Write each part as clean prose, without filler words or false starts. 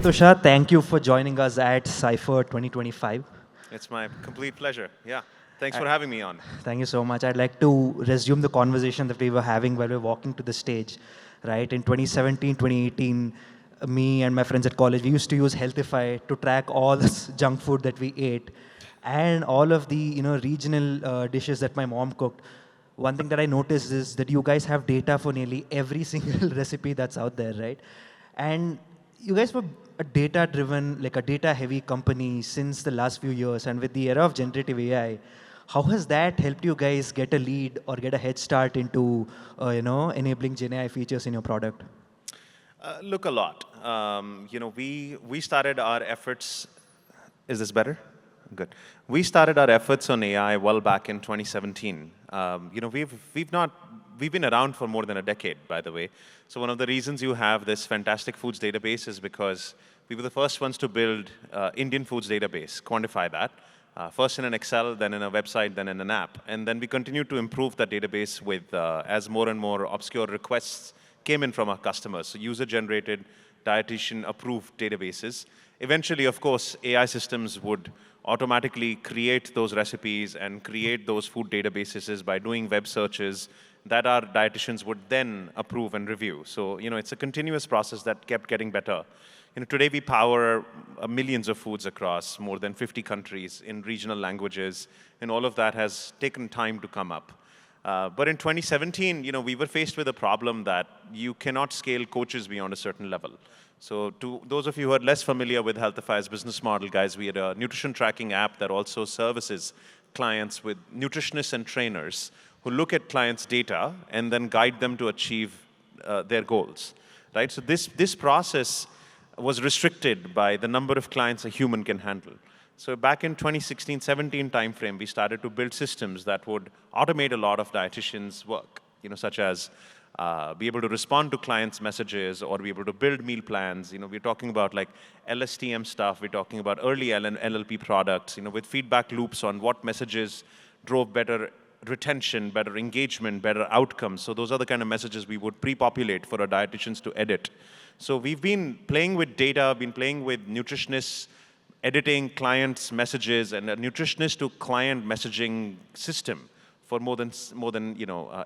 Tushar. Thank you for joining us at Cypher 2025. It's my complete pleasure. Yeah. Thanks Uh, for having me on. Thank you so much. I'd like to resume the conversation that we were having while we were walking to the stage. Right, in 2017, 2018, me and my friends at college, we used to use Healthify to track all this junk food that we ate and all of the regional dishes that my mom cooked. One thing that I noticed is that you guys have data for nearly every single recipe that's out there, right? And you guys were a data-driven, like a data-heavy company since the last few years. And with the era of generative AI, how has that helped you guys get a lead or get a head start into, enabling Gen AI features in your product? Look, a lot. We started our efforts. Is this better? Good. We started our efforts on AI well back in 2017. We've been around for more than a decade, by the way. So one of the reasons you have this fantastic foods database is because we were the first ones to build Indian foods database, quantify that. First in an Excel, then in a website, then in an app. And then we continued to improve that database with as more and more obscure requests came in from our customers. So user-generated, dietitian-approved databases. Eventually, of course, AI systems would automatically create those recipes and create those food databases by doing web searches that our dietitians would then approve and review. So, it's a continuous process that kept getting better. Today we power millions of foods across more than 50 countries in regional languages, and all of that has taken time to come up. But in 2017, we were faced with a problem that you cannot scale coaches beyond a certain level. So to those of you who are less familiar with Healthify's business model, guys, we had a nutrition tracking app that also services clients with nutritionists and trainers who look at clients' data and then guide them to achieve their goals, right? So this process was restricted by the number of clients a human can handle. So back in 2016-17 timeframe, we started to build systems that would automate a lot of dietitians' work, such as be able to respond to clients' messages or be able to build meal plans. We're talking about like LSTM stuff. We're talking about early LLP products, with feedback loops on what messages drove better retention, better engagement, better outcomes. So those are the kind of messages we would pre-populate for our dietitians to edit. So we've been playing with data, been playing with nutritionists, editing clients' messages, and a nutritionist to client messaging system for more than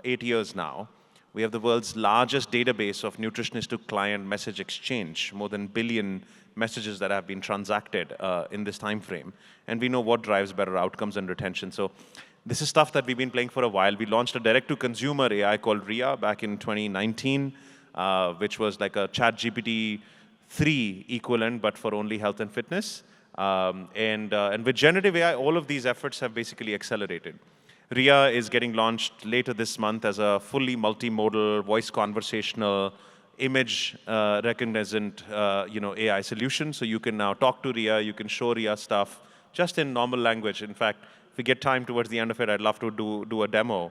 8 years now. We have the world's largest database of nutritionist to client message exchange, more than 1 billion messages that have been transacted in this time frame. And we know what drives better outcomes and retention. So this is stuff that we've been playing for a while. We launched a direct-to-consumer AI called RIA back in 2019, which was like a ChatGPT 3 equivalent, but for only health and fitness. And with generative AI, all of these efforts have basically accelerated. RIA is getting launched later this month as a fully multimodal, voice conversational, image recognizant AI solution. So you can now talk to RIA, you can show RIA stuff just in normal language. In fact, if we get time towards the end of it, I'd love to do a demo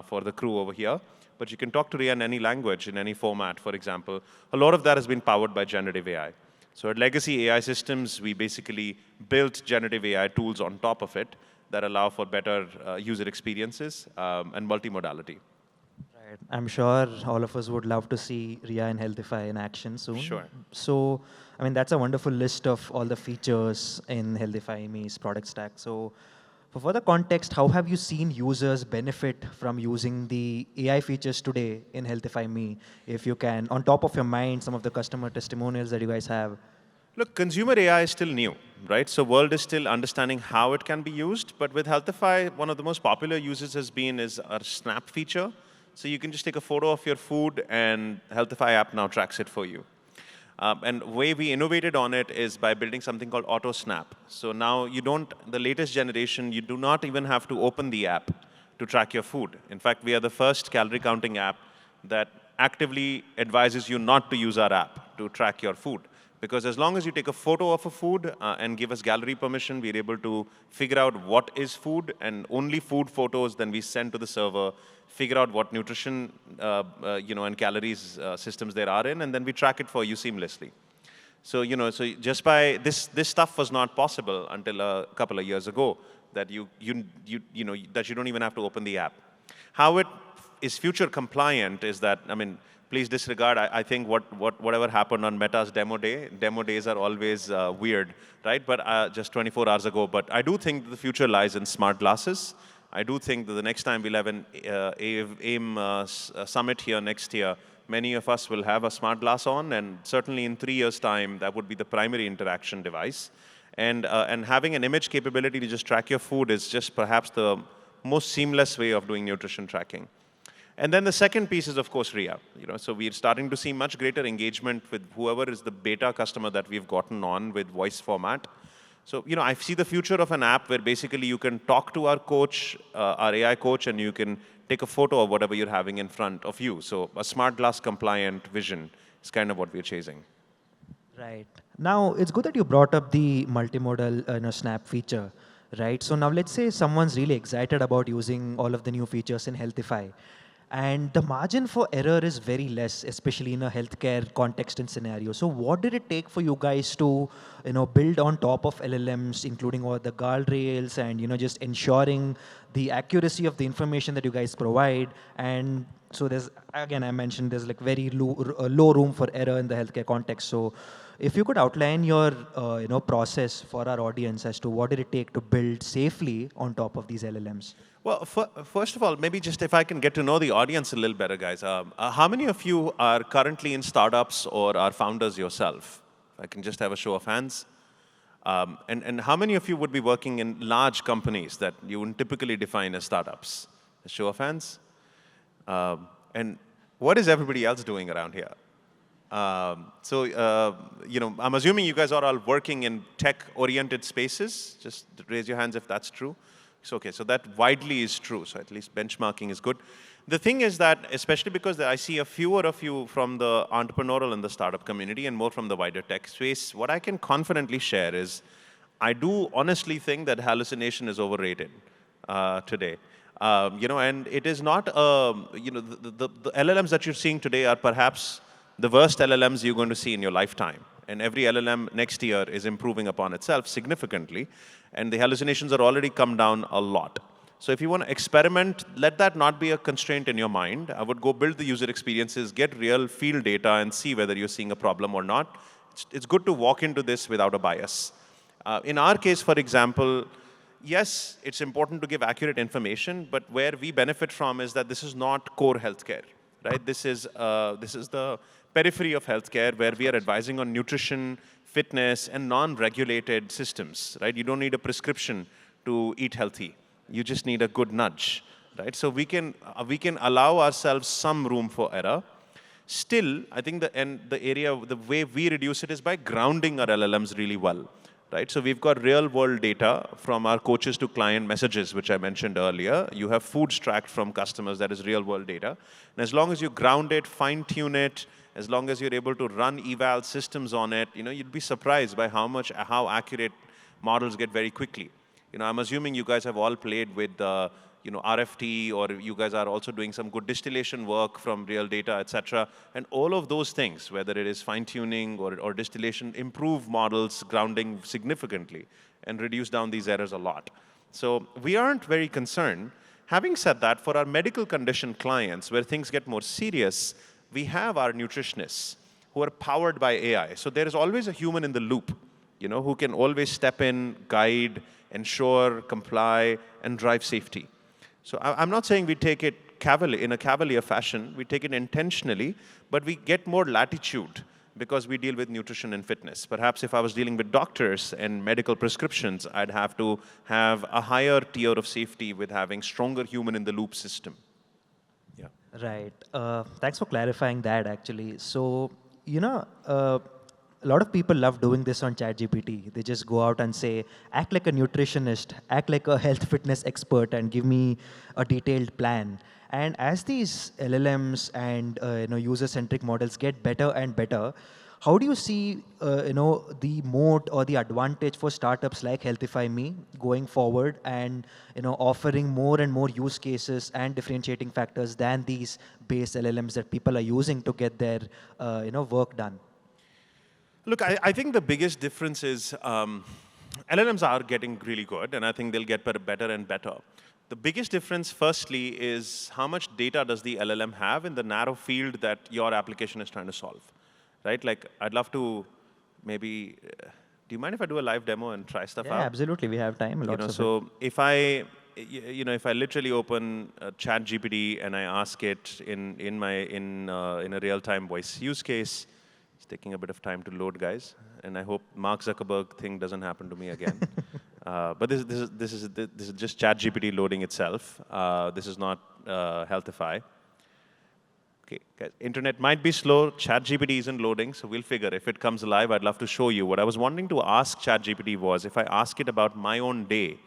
for the crew over here. But you can talk to RIA in any language, in any format, for example. A lot of that has been powered by generative AI. So at legacy AI systems, we basically built generative AI tools on top of it that allow for better user experiences and multimodality. Right. I'm sure all of us would love to see RIA and Healthify in action soon. Sure. So, that's a wonderful list of all the features in Healthify Me's product stack. So, for further context, how have you seen users benefit from using the AI features today in Healthify Me? If you can, on top of your mind, some of the customer testimonials that you guys have. Look, consumer AI is still new, right? So world is still understanding how it can be used. But with Healthify, one of the most popular uses has been is our snap feature. So you can just take a photo of your food and Healthify app now tracks it for you. And the way we innovated on it is by building something called Auto Snap. So now the latest generation, you do not even have to open the app to track your food. In fact, we are the first calorie counting app that actively advises you not to use our app to track your food. Because as long as you take a photo of a food and give us gallery permission, we're able to figure out what is food, and only food photos then we send to the server, figure out what nutrition and calories systems there are in, and then we track it for you seamlessly. So so just by this stuff was not possible until a couple of years ago, that you don't even have to open the app. How it is future compliant is that, please disregard. I think whatever happened on Meta's demo days are always weird, right? But just 24 hours ago. But I do think the future lies in smart glasses. I do think that the next time we'll have an AIM summit here next year, many of us will have a smart glass on, and certainly in 3 years' time, that would be the primary interaction device. And having an image capability to just track your food is just perhaps the most seamless way of doing nutrition tracking. And then the second piece is, of course, RIA. So we're starting to see much greater engagement with whoever is the beta customer that we've gotten on with voice format. So, I see the future of an app where basically you can talk to our coach, our AI coach, and you can take a photo of whatever you're having in front of you. So a smart glass compliant vision is kind of what we're chasing. Right. Now, it's good that you brought up the multimodal snap feature, right? So now let's say someone's really excited about using all of the new features in Healthify. And the margin for error is very less, especially in a healthcare context and scenario. So what did it take for you guys to, build on top of LLMs, including all the guardrails and, just ensuring the accuracy of the information that you guys provide? And so there's, again, I mentioned there's like very low room for error in the healthcare context. So if you could outline your, process for our audience as to what did it take to build safely on top of these LLMs? Well, first of all, maybe just if I can get to know the audience a little better, guys. How many of you are currently in startups or are founders yourself? If I can just have a show of hands. And how many of you would be working in large companies that you wouldn't typically define as startups? A show of hands. And what is everybody else doing around here? I'm assuming you guys are all working in tech-oriented spaces. Just raise your hands if that's true. Okay, so that widely is true, so at least benchmarking is good. The thing is that, especially because I see a fewer of you from the entrepreneurial and the startup community and more from the wider tech space, what I can confidently share is I do honestly think that hallucination is overrated today. And it is not, the LLMs that you're seeing today are perhaps the worst LLMs you're going to see in your lifetime. And every LLM next year is improving upon itself significantly. And the hallucinations are already come down a lot. So if you want to experiment, let that not be a constraint in your mind. I would go build the user experiences, get real field data, and see whether you're seeing a problem or not. It's good to walk into this without a bias. In our case, for example, yes, it's important to give accurate information, but where we benefit from is that this is not core healthcare, right? This is the periphery of healthcare where we are advising on nutrition, fitness, and non-regulated systems, right? You don't need a prescription to eat healthy. You just need a good nudge, right? So we can allow ourselves some room for error. Still, I think the way we reduce it is by grounding our LLMs really well, right? So we've got real-world data from our coaches to client messages, which I mentioned earlier. You have foods tracked from customers, that is real-world data. And as long as you ground it, fine-tune it, as long as you're able to run eval systems on it, you'd be surprised by how accurate models get very quickly. I'm assuming you guys have all played with RFT, or you guys are also doing some good distillation work from real data, et cetera. And all of those things, whether it is fine-tuning or distillation, improve models grounding significantly and reduce down these errors a lot. So we aren't very concerned. Having said that, for our medical condition clients, where things get more serious, we have our nutritionists who are powered by AI. So there is always a human in the loop, who can always step in, guide, ensure, comply, and drive safety. So I'm not saying we take it in a cavalier fashion. We take it intentionally, but we get more latitude because we deal with nutrition and fitness. Perhaps if I was dealing with doctors and medical prescriptions, I'd have to have a higher tier of safety with having stronger human-in-the-loop system. Yeah. Right. Thanks for clarifying that, actually. So, a lot of people love doing this on ChatGPT. They just go out and say, act like a nutritionist, act like a health fitness expert, and give me a detailed plan. And as these LLMs and user-centric models get better and better, how do you see the moat or the advantage for startups like Healthify Me going forward, and offering more and more use cases and differentiating factors than these base LLMs that people are using to get their work done? Look, I think the biggest difference is LLMs are getting really good, and I think they'll get better and better. The biggest difference, firstly, is how much data does the LLM have in the narrow field that your application is trying to solve, right? Like, I'd love to maybe, do you mind if I do a live demo and try stuff Yeah, out? absolutely. We have time. Lots of it. So if if I literally open ChatGPT and I ask it in a real-time voice use case, it's taking a bit of time to load, guys, and I hope Mark Zuckerberg thing doesn't happen to me again. But this is just ChatGPT loading itself. This is not Healthify. Okay, guys, internet might be slow. ChatGPT isn't loading, so we'll figure. If it comes alive, I'd love to show you. What I was wanting to ask ChatGPT was, if I ask it about my own day,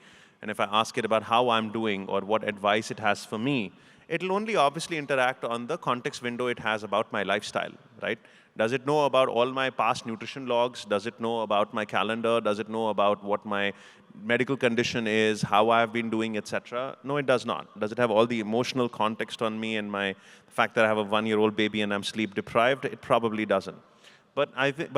and if I ask it about how I'm doing or what advice it has for me, it'll only obviously interact on the context window it has about my lifestyle, right? Does it know about all my past nutrition logs? Does it know about my calendar? Does it know about what my medical condition is, how I've been doing, etc.? No, it does not. Does it have all the emotional context on me and the fact that I have a 1-year-old baby and I'm sleep deprived? It probably doesn't. But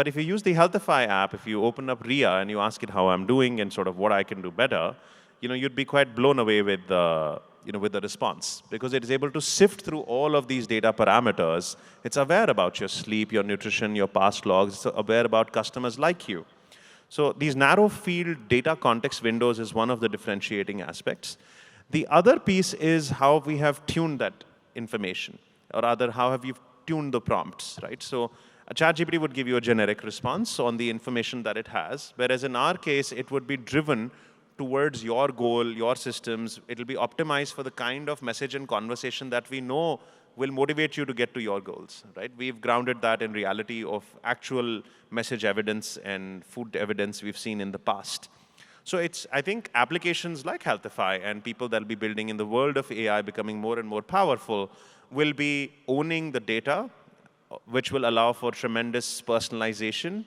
if you use the Healthify app, if you open up RIA and you ask it how I'm doing and sort of what I can do better, you'd be quite blown away with the response, because it is able to sift through all of these data parameters. It's aware about your sleep, your nutrition, your past logs. It's aware about customers like you. So these narrow field data context windows is one of the differentiating aspects. The other piece is how we have tuned that information, or rather, how have you tuned the prompts, right? So a ChatGPT would give you a generic response on the information that it has, whereas in our case, it would be driven towards your goal, your systems. It'll be optimized for the kind of message and conversation that we know will motivate you to get to your goals, right? We've grounded that in reality of actual message evidence and food evidence we've seen in the past. So I think applications like Healthify and people that'll be building in the world of AI becoming more and more powerful will be owning the data, which will allow for tremendous personalization.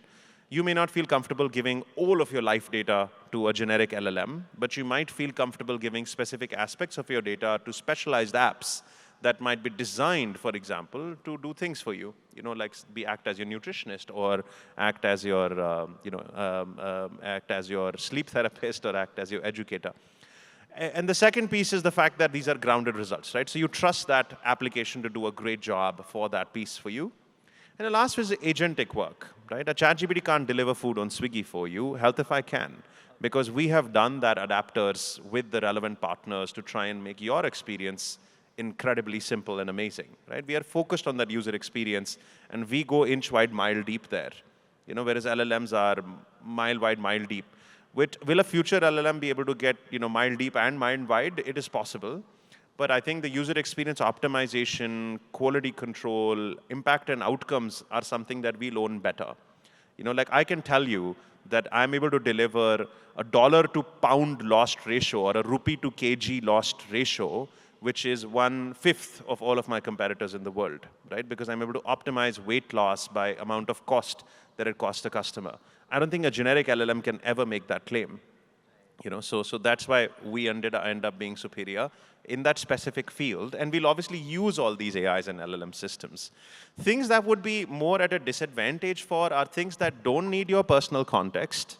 You may not feel comfortable giving all of your life data to a generic LLM, but you might feel comfortable giving specific aspects of your data to specialized apps that might be designed, for example, to do things for you. Like act as your nutritionist, or act as your act as your sleep therapist, or act as your educator. And the second piece is the fact that these are grounded results, right? So you trust that application to do a great job for that piece for you. And the last is agentic work, right? A ChatGPT can't deliver food on Swiggy for you. Healthify can, because we have done that adapters with the relevant partners to try and make your experience incredibly simple and amazing, right? We are focused on that user experience, and we go inch wide, mile deep there. Whereas LLMs are mile wide, mile deep. Will a future LLM be able to get mile deep and mile wide? It is possible. But I think the user experience optimization, quality control, impact and outcomes are something that we'll own better. Like I can tell you that I'm able to deliver a dollar to pound lost ratio, or a rupee to kg lost ratio, which is 1/5 of all of my competitors in the world, right? Because I'm able to optimize weight loss by amount of cost that it costs a customer. I don't think a generic LLM can ever make that claim. So that's why we end up being superior in that specific field. And we'll obviously use all these AIs and LLM systems. Things that would be more at a disadvantage for are things that don't need your personal context,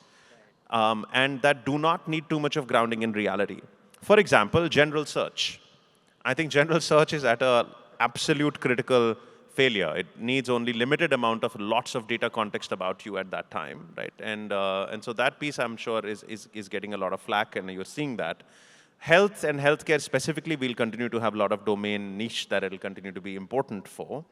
and that do not need too much of grounding in reality. For example, general search. I think general search is at an absolute critical failure. It needs only limited amount of lots of data context about you at that time, right? And so that piece, I'm sure, is getting a lot of flack, and you're seeing that. Health and healthcare specifically will continue to have a lot of domain niche that it'll continue to be important for.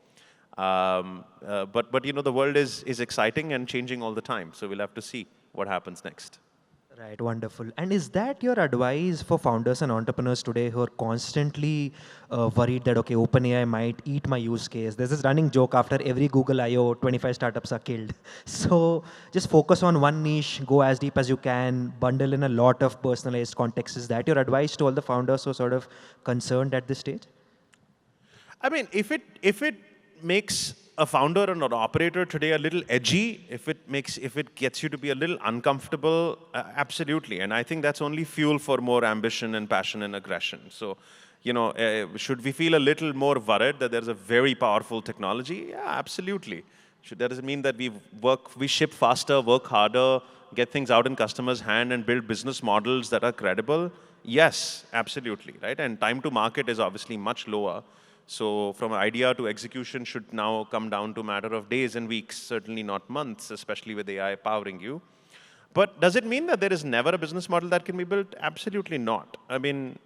But the world is exciting and changing all the time, so we'll have to see what happens next. Right, wonderful. And is that your advice for founders and entrepreneurs today who are constantly worried that, okay, OpenAI might eat my use case? There's this running joke after every Google I/O, 25 startups are killed. So just focus on one niche, go as deep as you can, bundle in a lot of personalized context. Is that your advice to all the founders who are sort of concerned at this stage? I mean, if it makes a founder and an operator today a little edgy, if it gets you to be a little uncomfortable, absolutely. And I think that's only fuel for more ambition and passion and aggression. So, should we feel a little more worried that there's a very powerful technology? Yeah, absolutely. That doesn't mean that we ship faster, work harder, get things out in customers' hand and build business models that are credible? Yes, absolutely, right? And time to market is obviously much lower. So from idea to execution should now come down to a matter of days and weeks, certainly not months, especially with AI powering you. But does it mean that there is never a business model that can be built? Absolutely not. I mean,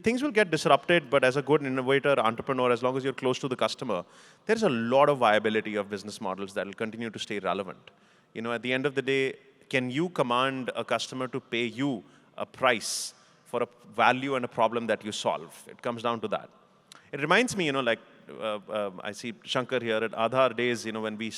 things will get disrupted, but as a good innovator, entrepreneur, as long as you're close to the customer, there's a lot of viability of business models that will continue to stay relevant. You know, at the end of the day, can you command a customer to pay you a price for a value and a problem that you solve? It comes down to that. It reminds me, you know, like I see Shankar here at Aadhaar days. You know, when we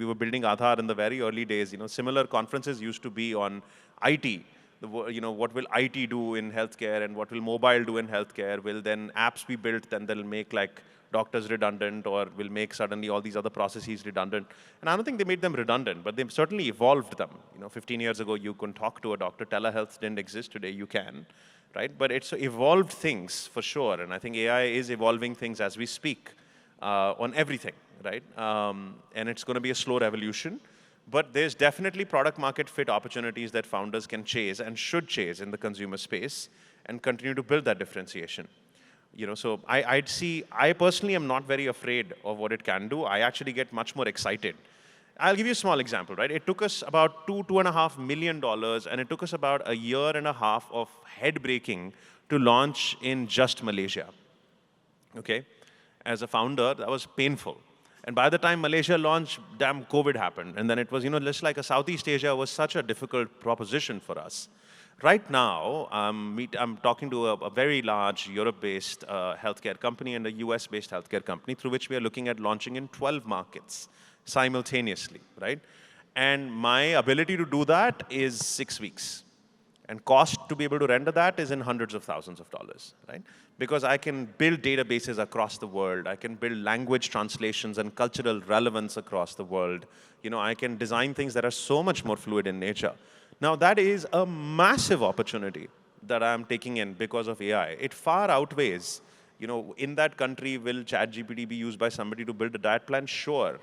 were building Aadhaar in the very early days, you know, similar conferences used to be on IT. You know, what will IT do in healthcare, and what will mobile do in healthcare? Will then apps be built, and they'll make like doctors redundant, or will make suddenly all these other processes redundant? And I don't think they made them redundant, but they've certainly evolved them. You know, 15 years ago, you couldn't talk to a doctor. Telehealth didn't exist. Today, you can. Right? But it's evolved things for sure, and I think AI is evolving things as we speak on everything, right? And it's going to be a slow revolution, but there's definitely product market fit opportunities that founders can chase and should chase in the consumer space and continue to build that differentiation. You know, so I personally am not very afraid of what it can do. I actually get much more excited. I'll give you a small example, right? It took us about $2.5 million, and it took us about a year and a half of head breaking to launch in just Malaysia. Okay? As a founder, that was painful. And by the time Malaysia launched, damn, COVID happened. And then it was, you know, just like a Southeast Asia was such a difficult proposition for us. Right now, I'm talking to a very large Europe-based healthcare company and a US-based healthcare company through which we are looking at launching in 12 markets simultaneously, right? And my ability to do that is 6 weeks. And cost to be able to render that is in hundreds of thousands of dollars, right? Because I can build databases across the world. I can build language translations and cultural relevance across the world. You know, I can design things that are so much more fluid in nature. Now, that is a massive opportunity that I'm taking in because of AI. It far outweighs, you know, in that country, will ChatGPT be used by somebody to build a diet plan? Sure.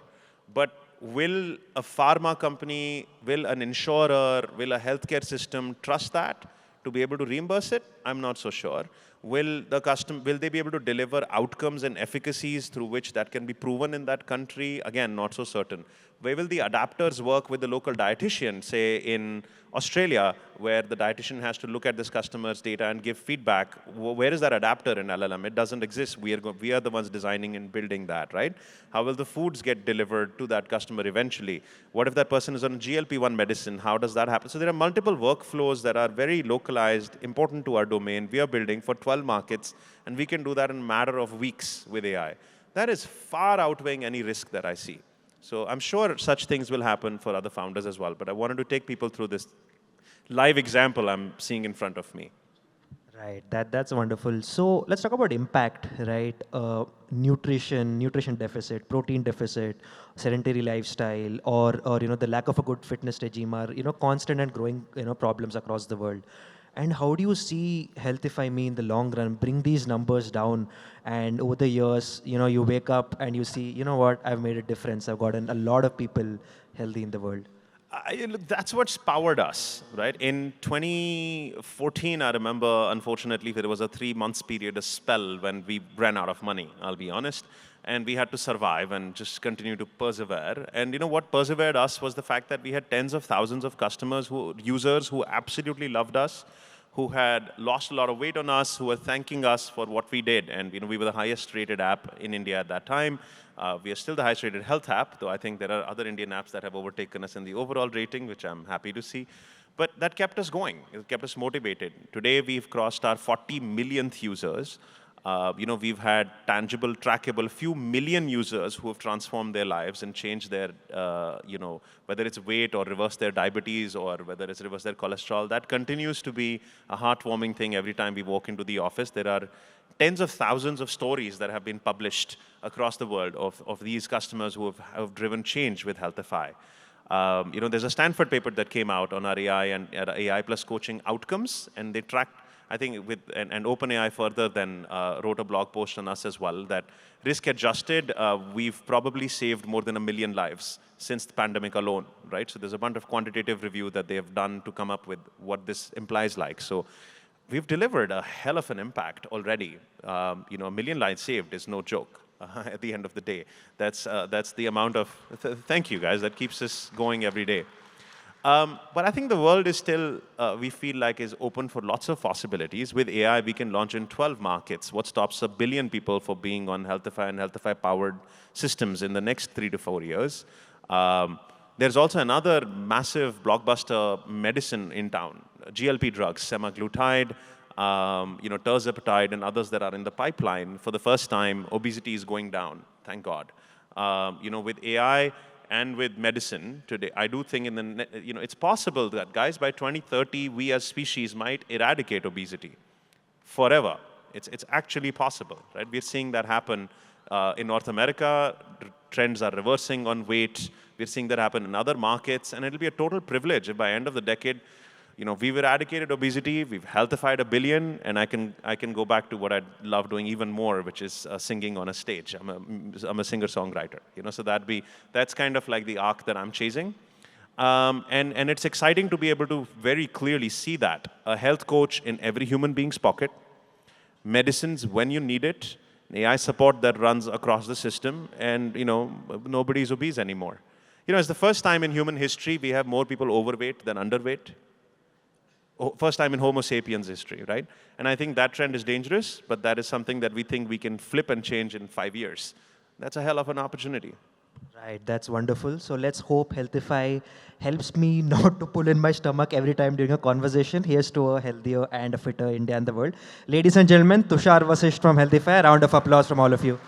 But will a pharma company, will an insurer, will a healthcare system trust that to be able to reimburse it? I'm not so sure. Will they be able to deliver outcomes and efficacies through which that can be proven in that country? Again, not so certain. Where will the adapters work with the local dietitian, say in Australia, where the dietitian has to look at this customer's data and give feedback? Where is that adapter in LLM? It doesn't exist. We are the ones designing and building that, right? How will the foods get delivered to that customer eventually? What if that person is on a GLP-1 medicine? How does that happen? So there are multiple workflows that are very localized, important to our domain. We are building for 12 markets, and we can do that in a matter of weeks with AI. That is far outweighing any risk that I see. So I'm sure such things will happen for other founders as well. But I wanted to take people through this live example I'm seeing in front of me. Right, that's wonderful. So let's talk about impact, right? Nutrition deficit, protein deficit, sedentary lifestyle, or you know, the lack of a good fitness regime are, you know, constant and growing, you know, problems across the world. And how do you see Healthify me in the long run bring these numbers down? And over the years, you know, you wake up and you see, you know what, I've made a difference. I've gotten a lot of people healthy in the world. Look, that's what's powered us, right? In 2014, I remember, unfortunately, there was a 3-month period, a spell when we ran out of money, I'll be honest. And we had to survive and just continue to persevere. And you know what persevered us was the fact that we had tens of thousands of users who absolutely loved us, who had lost a lot of weight on us, who were thanking us for what we did. And you know, we were the highest rated app in India at that time. We are still the highest rated health app, though I think there are other Indian apps that have overtaken us in the overall rating, which I'm happy to see. But that kept us going. It kept us motivated. Today, we've crossed our 40 millionth users. You know, we've had tangible, trackable, few million users who have transformed their lives and changed their, you know, whether it's weight or reverse their diabetes or whether it's reverse their cholesterol. That continues to be a heartwarming thing every time we walk into the office. There are tens of thousands of stories that have been published across the world of these customers who have driven change with Healthify. You know, there's a Stanford paper that came out on our AI and AI plus coaching outcomes, and they tracked I think and OpenAI further then wrote a blog post on us as well that risk adjusted, we've probably saved more than 1 million lives since the pandemic alone, right? So there's a bunch of quantitative review that they have done to come up with what this implies like. So we've delivered a hell of an impact already. 1 million lives saved is no joke. At the end of the day, that's the amount of thank you guys that keeps us going every day. But I think the world is still, we feel like, is open for lots of possibilities. With AI, we can launch in 12 markets. What stops 1 billion people from being on Healthify and Healthify-powered systems in the next 3 to 4 years? There's also another massive blockbuster medicine in town, GLP drugs, semaglutide, tirzepatide, and others that are in the pipeline. For the first time, obesity is going down, thank God. With AI and with medicine today, I do think it's possible that, guys, by 2030, we as species might eradicate obesity forever. It's actually possible, right? We're seeing that happen in North America. Trends are reversing on weight. We're seeing that happen in other markets, and it'll be a total privilege if by end of the decade, we've eradicated obesity, we've healthified 1 billion, and I can go back to what I love doing even more, which is singing on a stage. I'm a singer-songwriter, so that's kind of like the arc that I'm chasing. And it's exciting to be able to very clearly see that. A health coach in every human being's pocket, medicines when you need it, AI support that runs across the system, and nobody's obese anymore. It's the first time in human history we have more people overweight than underweight. First time in Homo sapiens history, right? And I think that trend is dangerous, but that is something that we think we can flip and change in 5 years. That's a hell of an opportunity. Right, that's wonderful. So let's hope Healthify helps me not to pull in my stomach every time during a conversation. Here's to a healthier and a fitter India and the world. Ladies and gentlemen, Tushar Vashisht from Healthify. A round of applause from all of you.